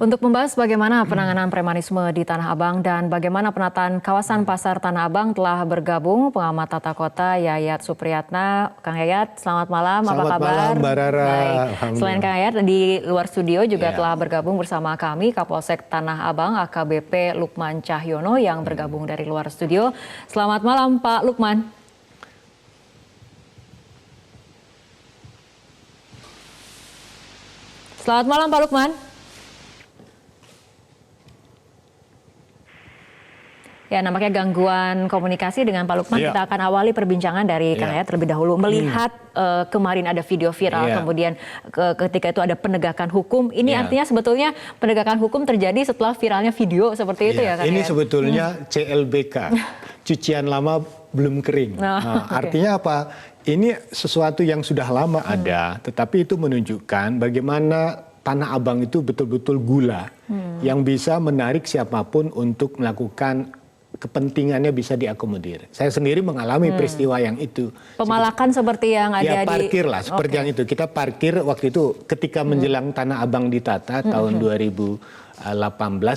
Untuk membahas bagaimana penanganan premanisme di Tanah Abang dan bagaimana penataan kawasan pasar Tanah Abang telah bergabung pengamat tata kota Yayat Supriyatna. Kang Yayat, selamat malam. Selamat apa kabar? Malam, Mbak Rara. Baik. Selain Kang Yayat, di luar studio juga Ya. telah bergabung bersama kami Kapolsek Tanah Abang AKBP Lukman Cahyono yang bergabung dari luar studio. Selamat malam, Pak Lukman. Selamat malam, Pak Lukman. Ya, nampaknya gangguan komunikasi dengan Pak Lukman. Kita akan awali perbincangan dari Kang Yayat terlebih dahulu. Melihat kemarin ada video viral, kemudian ketika itu ada penegakan hukum. Ini artinya sebetulnya penegakan hukum terjadi setelah viralnya video seperti itu ya, Kang Ini Yayat? sebetulnya CLBK, cucian lama belum kering. Artinya apa? Ini sesuatu yang sudah lama ada, tetapi itu menunjukkan bagaimana Tanah Abang itu betul-betul gula yang bisa menarik siapapun untuk melakukan kepentingannya bisa diakomodir. Saya sendiri mengalami peristiwa yang itu. Pemalakan seperti yang ada ya, parkir lah, seperti yang itu. Kita parkir waktu itu ketika menjelang Tanah Abang ditata tahun 2018,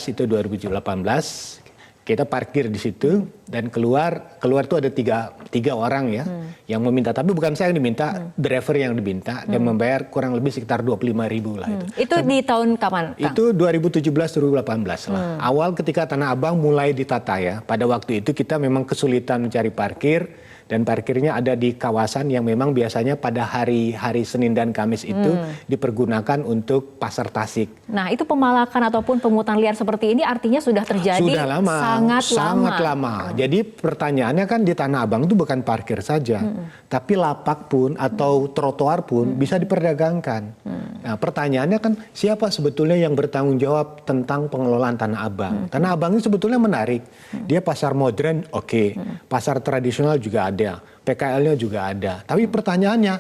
itu 2018. Kita parkir di situ dan keluar tuh ada tiga orang ya yang meminta, tapi bukan saya yang diminta, driver yang diminta dan membayar kurang lebih sekitar 25.000 lah itu. Itu di tahun kapan, Kang? Itu 2017-2018 lah. Awal ketika Tanah Abang mulai ditata ya, pada waktu itu kita memang kesulitan mencari parkir. Dan parkirnya ada di kawasan yang memang biasanya pada hari Senin dan Kamis itu dipergunakan untuk pasar Tasik. Nah, itu pemalakan ataupun pungutan liar seperti ini artinya sudah terjadi sudah lama, sangat lama. Jadi pertanyaannya kan di Tanah Abang itu bukan parkir saja, tapi lapak pun atau trotoar pun bisa diperdagangkan. Nah, pertanyaannya kan siapa sebetulnya yang bertanggung jawab tentang pengelolaan Tanah Abang? Tanah Abang ini sebetulnya menarik. Dia pasar modern, pasar tradisional juga ada, PKL-nya juga ada. Tapi pertanyaannya,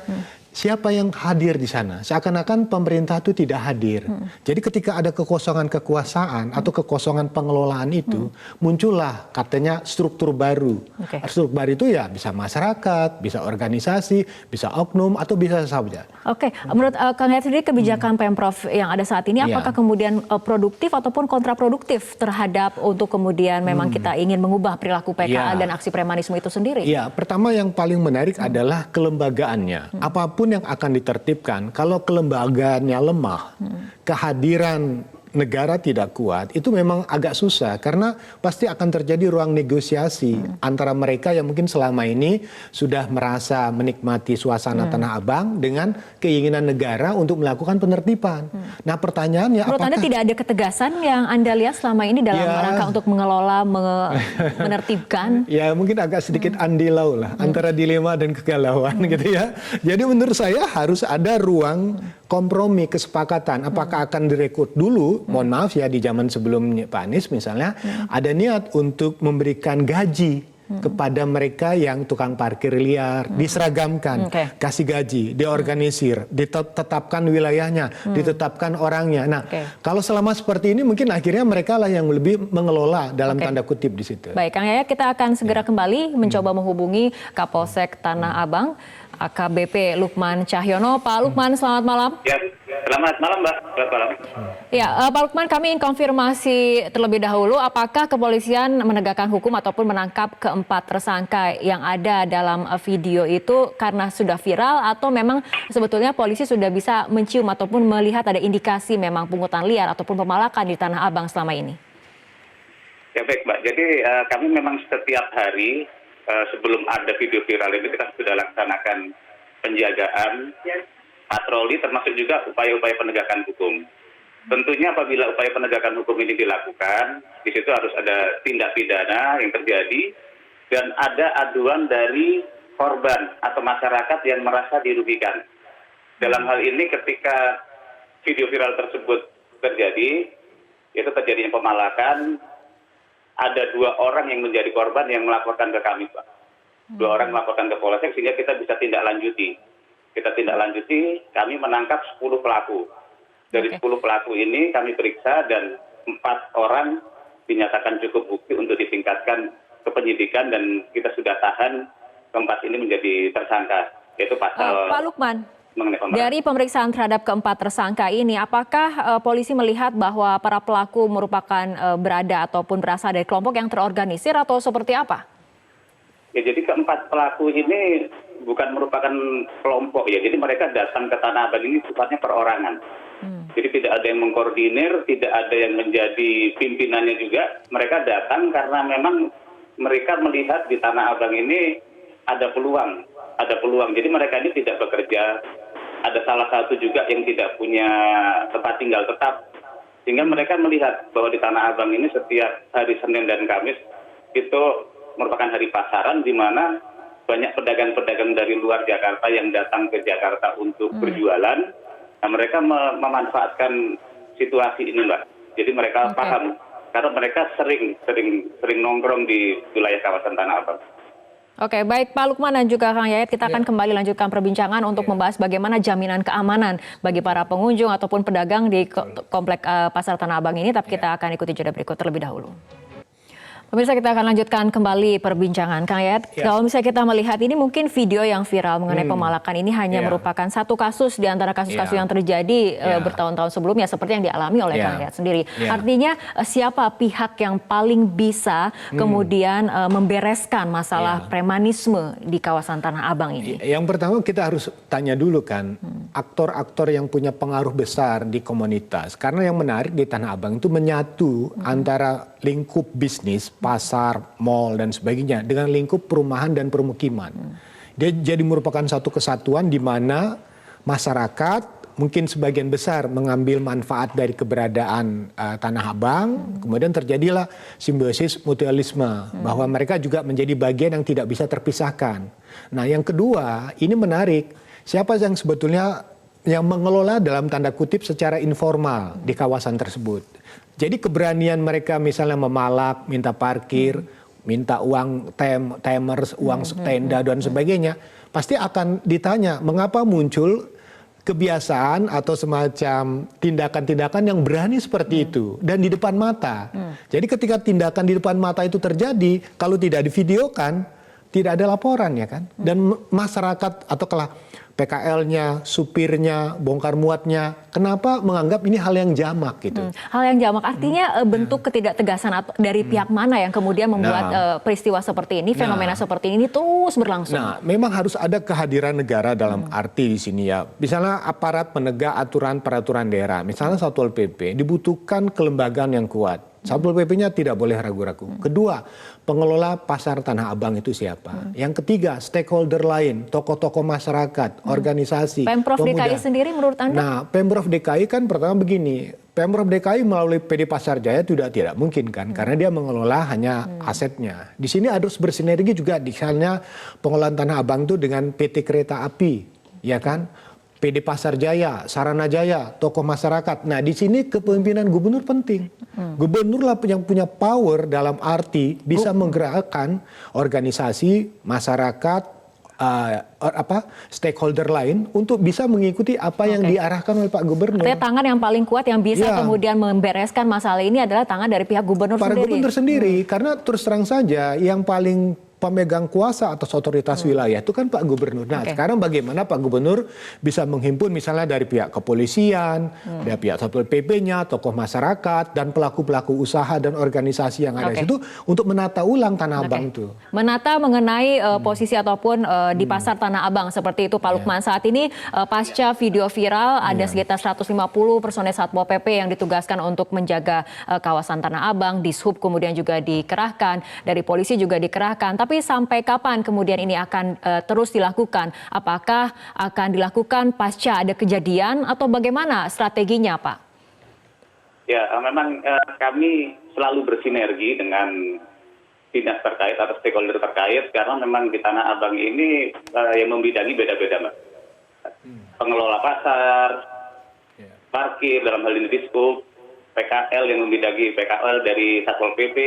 siapa yang hadir di sana? Seakan-akan pemerintah itu tidak hadir. Jadi ketika ada kekosongan kekuasaan atau kekosongan pengelolaan itu, muncullah katanya struktur baru. Struktur baru itu ya bisa masyarakat, bisa organisasi, bisa oknum, atau bisa saja. Menurut Kang Yayat sendiri kebijakan Pemprov yang ada saat ini apakah kemudian produktif ataupun kontraproduktif terhadap untuk kemudian memang kita ingin mengubah perilaku PKL dan aksi premanisme itu sendiri? Ya, pertama yang paling menarik adalah kelembagaannya. Apapun yang akan ditertibkan, kalau kelembagaannya lemah, kehadiran negara tidak kuat, itu memang agak susah karena pasti akan terjadi ruang negosiasi antara mereka yang mungkin selama ini sudah merasa menikmati suasana Tanah Abang dengan keinginan negara untuk melakukan penertiban. Nah, pertanyaannya menurut Anda tidak ada ketegasan yang Anda lihat selama ini dalam rangka untuk mengelola, menertibkan? Ya, mungkin agak sedikit andilau lah antara dilema dan kegalauan gitu ya. Jadi menurut saya harus ada ruang kompromi, kesepakatan. Apakah akan direkrut dulu? Mohon maaf ya, di zaman sebelum Pak Anies misalnya, ada niat untuk memberikan gaji kepada mereka yang tukang parkir liar, diseragamkan, kasih gaji, diorganisir, ditetapkan wilayahnya, ditetapkan orangnya. Nah, kalau selama seperti ini mungkin akhirnya mereka lah yang lebih mengelola dalam tanda kutip di situ. Baik, Kang Yayat, kita akan segera kembali mencoba menghubungi Kapolsek Tanah Abang, AKBP Lukman Cahyono. Pak Lukman, selamat malam. Ya, selamat malam, Mbak. Selamat malam. Ya, Pak Lukman, kami ingin konfirmasi terlebih dahulu, apakah kepolisian menegakkan hukum ataupun menangkap keempat tersangka yang ada dalam video itu karena sudah viral, atau memang sebetulnya polisi sudah bisa mencium ataupun melihat ada indikasi memang pungutan liar ataupun pemalakan di Tanah Abang selama ini? Ya, baik, Mbak. Jadi kami memang setiap hari sebelum ada video viral ini kita sudah laksanakan penjagaan, patroli, termasuk juga upaya-upaya penegakan hukum. Tentunya apabila upaya penegakan hukum ini dilakukan, di situ harus ada tindak pidana yang terjadi dan ada aduan dari korban atau masyarakat yang merasa dirugikan. Dalam hal ini ketika video viral tersebut terjadi, itu terjadinya pemalakan, ada 2 orang yang menjadi korban yang melaporkan ke kami, Pak. 2 orang melaporkan ke Polsek sehingga kita bisa tindak lanjuti. Kami menangkap 10 pelaku. Dari 10 pelaku ini kami periksa dan 4 orang dinyatakan cukup bukti untuk ditingkatkan ke penyidikan dan kita sudah tahan keempat ini menjadi tersangka, yaitu pasal Pak Lukman, mengenai pemerasan. Dari pemeriksaan terhadap keempat tersangka ini, apakah polisi melihat bahwa para pelaku merupakan berada ataupun berasal dari kelompok yang terorganisir atau seperti apa? Ya, jadi keempat pelaku ini bukan merupakan kelompok ya. Jadi mereka datang ke Tanah Abang ini sifatnya perorangan. Jadi tidak ada yang mengkoordinir, tidak ada yang menjadi pimpinannya juga. Mereka datang karena memang mereka melihat di Tanah Abang ini ada peluang. Jadi mereka ini tidak bekerja. Ada salah satu juga yang tidak punya tempat tinggal tetap. Sehingga mereka melihat bahwa di Tanah Abang ini setiap hari Senin dan Kamis itu merupakan hari pasaran di mana banyak pedagang-pedagang dari luar Jakarta yang datang ke Jakarta untuk berjualan. Nah, mereka memanfaatkan situasi ini, Mbak. Jadi mereka paham karena mereka sering nongkrong di wilayah kawasan Tanah Abang. Oke, baik Pak Lukman dan juga Kang Yayat, kita akan kembali lanjutkan perbincangan untuk membahas bagaimana jaminan keamanan bagi para pengunjung ataupun pedagang di komplek Pasar Tanah Abang ini, tapi kita akan ikuti jeda berikut terlebih dahulu. Pemirsa, kita akan lanjutkan kembali perbincangan. Kang Yayat, kalau misalnya kita melihat ini mungkin video yang viral mengenai pemalakan ini hanya merupakan satu kasus di antara kasus-kasus yang terjadi bertahun-tahun sebelumnya seperti yang dialami oleh Kang Yayat sendiri. Artinya siapa pihak yang paling bisa kemudian membereskan masalah premanisme di kawasan Tanah Abang ini? Yang pertama kita harus tanya dulu kan, aktor-aktor yang punya pengaruh besar di komunitas. Karena yang menarik di Tanah Abang itu menyatu antara lingkup bisnis, pasar, mal dan sebagainya dengan lingkup perumahan dan permukiman. Dia jadi merupakan satu kesatuan di mana masyarakat mungkin sebagian besar mengambil manfaat dari keberadaan Tanah Abang, kemudian terjadilah simbiosis mutualisme bahwa mereka juga menjadi bagian yang tidak bisa terpisahkan. Nah, yang kedua, ini menarik, siapa yang sebetulnya yang mengelola dalam tanda kutip secara informal di kawasan tersebut. Jadi keberanian mereka misalnya memalak, minta parkir, minta uang timers, uang tenda dan sebagainya, pasti akan ditanya mengapa muncul kebiasaan atau semacam tindakan-tindakan yang berani seperti itu dan di depan mata. Jadi ketika tindakan di depan mata itu terjadi, kalau tidak divideokan, tidak ada laporan ya kan. Dan masyarakat atau PKL-nya, supirnya, bongkar muatnya, kenapa menganggap ini hal yang jamak gitu? Hal yang jamak artinya bentuk ketidaktegasan dari pihak mana yang kemudian membuat peristiwa seperti ini, fenomena seperti ini terus berlangsung? Nah, memang harus ada kehadiran negara dalam arti di sini ya. Misalnya aparat penegak aturan peraturan daerah, misalnya Satpol PP, dibutuhkan kelembagaan yang kuat. Satpol PP-nya tidak boleh ragu-ragu. Kedua, pengelola pasar Tanah Abang itu siapa? Yang ketiga, stakeholder lain, tokoh-tokoh masyarakat, organisasi, Pemprov pemuda. DKI sendiri menurut Anda? Nah, Pemprov DKI kan pertama begini, Pemprov DKI melalui PD Pasar Jaya tidak mungkin kan, karena dia mengelola hanya asetnya. Di sini harus bersinergi juga, misalnya pengelolaan Tanah Abang itu dengan PT Kereta Api, ya kan? PD Pasar Jaya, Sarana Jaya, tokoh masyarakat. Nah, di sini kepemimpinan gubernur penting. Gubernur lah yang punya power dalam arti bisa menggerakkan organisasi, masyarakat, stakeholder lain untuk bisa mengikuti apa yang diarahkan oleh Pak Gubernur. Artinya tangan yang paling kuat yang bisa kemudian membereskan masalah ini adalah tangan dari pihak gubernur Para sendiri. gubernur sendiri, karena terus terang saja yang paling pemegang kuasa atas otoritas wilayah itu kan Pak Gubernur. Nah, sekarang bagaimana Pak Gubernur bisa menghimpun misalnya dari pihak kepolisian, dari pihak Satpol PP-nya, tokoh masyarakat, dan pelaku-pelaku usaha dan organisasi yang ada di situ untuk menata ulang Tanah Abang itu. Menata mengenai posisi ataupun di pasar Tanah Abang seperti itu Pak Lukman. Saat ini pasca video viral ada sekitar 150 personel Satpol PP yang ditugaskan untuk menjaga kawasan Tanah Abang, Dishub kemudian juga dikerahkan, dari polisi juga dikerahkan. Tapi sampai kapan kemudian ini akan terus dilakukan? Apakah akan dilakukan pasca ada kejadian atau bagaimana strateginya, Pak? Ya, memang kami selalu bersinergi dengan dinas terkait atau stakeholder terkait karena memang di Tanah Abang ini yang membidangi beda-beda, Mbak. Pengelola pasar, parkir dalam hal ini Dishub, PKL yang membidangi PKL dari Satpol PP,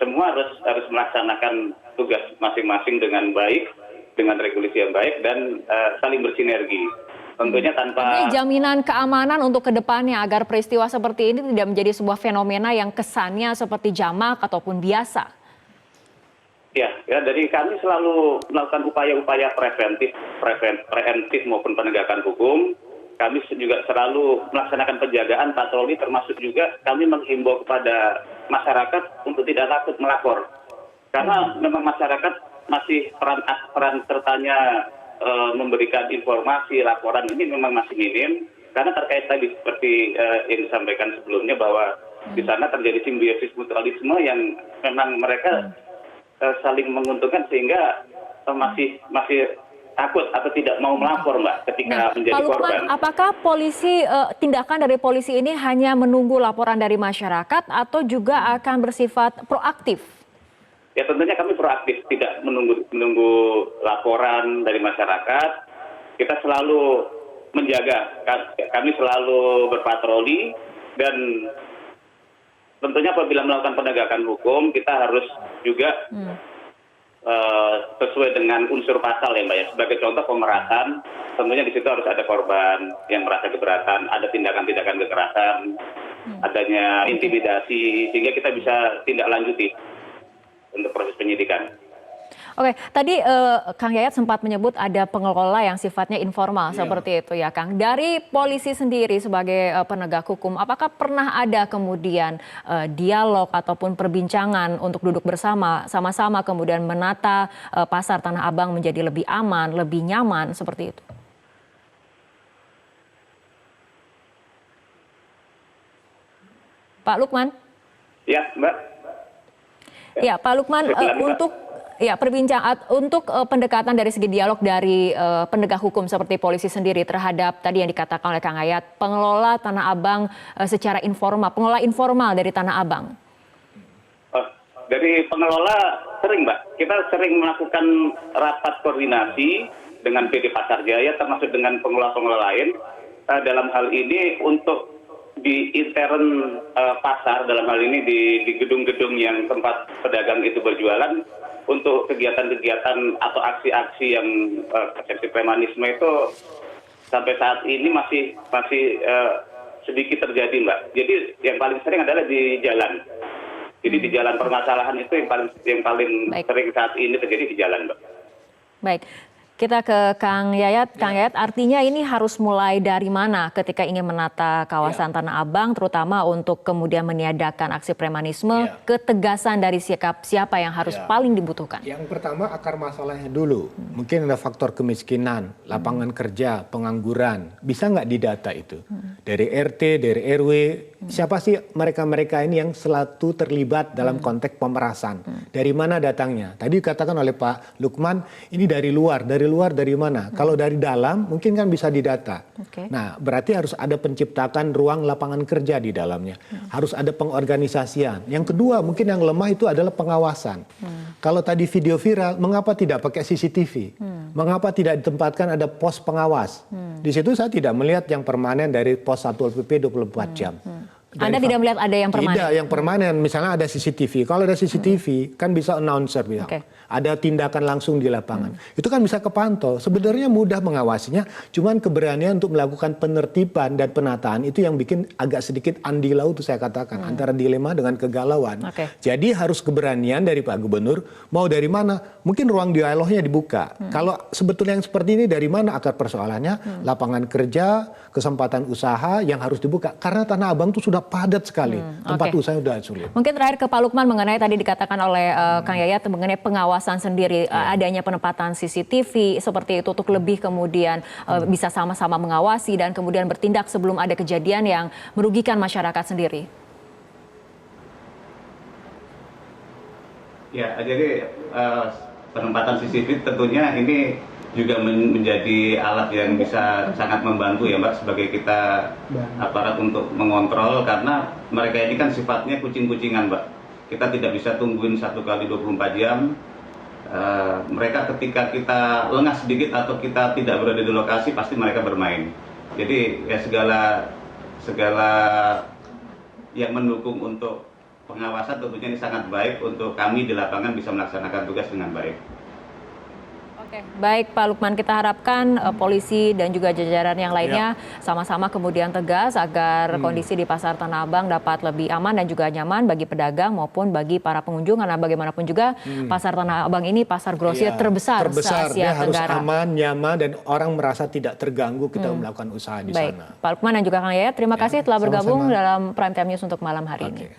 semua harus melaksanakan tugas masing-masing dengan baik, dengan regulasi yang baik dan saling bersinergi. Tentunya tanpa jaminan keamanan untuk kedepannya agar peristiwa seperti ini tidak menjadi sebuah fenomena yang kesannya seperti jamak ataupun biasa. Ya, dari kami selalu melakukan upaya-upaya preventif maupun penegakan hukum. Kami juga selalu melaksanakan penjagaan patroli, termasuk juga kami menghimbau kepada masyarakat untuk tidak takut melapor. Karena memang masyarakat masih peran sertanya memberikan informasi, laporan ini memang masih minim. Karena terkait tadi seperti yang disampaikan sebelumnya bahwa di sana terjadi simbiosis mutualisme yang memang mereka saling menguntungkan sehingga masih takut atau tidak mau melapor, Mbak, ketika menjadi Pak Lukman, korban. apakah tindakan dari polisi ini hanya menunggu laporan dari masyarakat atau juga akan bersifat proaktif? Ya tentunya kami proaktif, tidak menunggu laporan dari masyarakat. Kita selalu menjaga, kami selalu berpatroli dan tentunya apabila melakukan penegakan hukum kita harus juga sesuai dengan unsur pasal ya Mbak ya. Sebagai contoh pemerasan, tentunya di situ harus ada korban yang merasa keberatan, ada tindakan-tindakan kekerasan, adanya intimidasi, sehingga kita bisa tindak lanjuti untuk proses penyidikan. Oke, tadi Kang Yayat sempat menyebut ada pengelola yang sifatnya informal seperti itu ya Kang. Dari polisi sendiri sebagai penegak hukum, apakah pernah ada kemudian dialog ataupun perbincangan untuk duduk bersama, sama-sama kemudian menata pasar Tanah Abang menjadi lebih aman, lebih nyaman seperti itu? Pak Lukman? Ya, Mbak. Ya, Pak Lukman, untuk pendekatan dari segi dialog dari penegak hukum seperti polisi sendiri terhadap tadi yang dikatakan oleh Kang Yayat, pengelola Tanah Abang secara informal, pengelola informal dari Tanah Abang. Dari pengelola sering, Mbak. Kita sering melakukan rapat koordinasi dengan PD Pasar Jaya termasuk dengan pengelola-pengelola lain. Dalam hal ini untuk di intern pasar, dalam hal ini di gedung-gedung yang tempat pedagang itu berjualan, untuk kegiatan-kegiatan atau aksi-aksi yang persepsi premanisme itu sampai saat ini masih sedikit terjadi, Mbak. Jadi yang paling sering adalah di jalan. Jadi di jalan permasalahan itu yang paling sering saat ini terjadi di jalan, Mbak. Baik. Kita ke Kang Yayat. Kang Yayat, artinya ini harus mulai dari mana ketika ingin menata kawasan Tanah Abang, terutama untuk kemudian meniadakan aksi premanisme, ketegasan dari siapa yang harus paling dibutuhkan? Yang pertama akar masalahnya dulu. Mungkin ada faktor kemiskinan, lapangan kerja, pengangguran. Bisa nggak didata itu? Dari RT, dari RW, siapa sih mereka-mereka ini yang selalu terlibat dalam konteks pemerasan? Dari mana datangnya? Tadi dikatakan oleh Pak Lukman, ini dari luar dari mana? Kalau dari dalam mungkin kan bisa didata. Nah, berarti harus ada penciptakan ruang lapangan kerja di dalamnya. Harus ada pengorganisasian. Yang kedua, mungkin yang lemah itu adalah pengawasan. Kalau tadi video viral, mengapa tidak pakai CCTV? Mengapa tidak ditempatkan ada pos pengawas? Di situ saya tidak melihat yang permanen dari pos Satpol PP 24 jam. Anda tidak melihat ada yang permanen? Tidak, yang permanen. Misalnya ada CCTV. Kalau ada CCTV, kan bisa announcer bilang. Ada tindakan langsung di lapangan. Itu kan bisa kepantau. Sebenarnya mudah mengawasinya, cuman keberanian untuk melakukan penertiban dan penataan itu yang bikin agak sedikit andilau itu saya katakan. Antara dilema dengan kegalauan. Jadi harus keberanian dari Pak Gubernur. Mau dari mana? Mungkin ruang dialognya dibuka. Kalau sebetulnya yang seperti ini dari mana akar persoalannya? Lapangan kerja, kesempatan usaha yang harus dibuka. Karena Tanah Abang itu sudah padat sekali. Tempat usaha sudah sulit. Mungkin terakhir ke Pak Lukman mengenai tadi dikatakan oleh Kang Yayat mengenai pengawasan sendiri, adanya penempatan CCTV seperti itu untuk lebih kemudian bisa sama-sama mengawasi dan kemudian bertindak sebelum ada kejadian yang merugikan masyarakat sendiri. Ya, jadi penempatan CCTV tentunya ini juga menjadi alat yang bisa sangat membantu ya Mbak sebagai kita aparat untuk mengontrol, karena mereka ini kan sifatnya kucing-kucingan Mbak. Kita tidak bisa tungguin 1 kali 24 jam. Mereka ketika kita lengah sedikit atau kita tidak berada di lokasi pasti mereka bermain. Jadi ya segala yang mendukung untuk pengawasan tentunya ini sangat baik untuk kami di lapangan bisa melaksanakan tugas dengan baik. Oke, baik Pak Lukman, kita harapkan polisi dan juga jajaran yang lainnya sama-sama kemudian tegas agar kondisi di Pasar Tanah Abang dapat lebih aman dan juga nyaman bagi pedagang maupun bagi para pengunjung, karena bagaimanapun juga Pasar Tanah Abang ini pasar grosir terbesar Dia se-Asia harus Tenggara. aman, nyaman, dan orang merasa tidak terganggu kita melakukan usaha di Baik, sana. Pak Lukman dan juga Kang Yayat, terima kasih telah bergabung sama-sama. dalam Prime Time News untuk malam hari ini.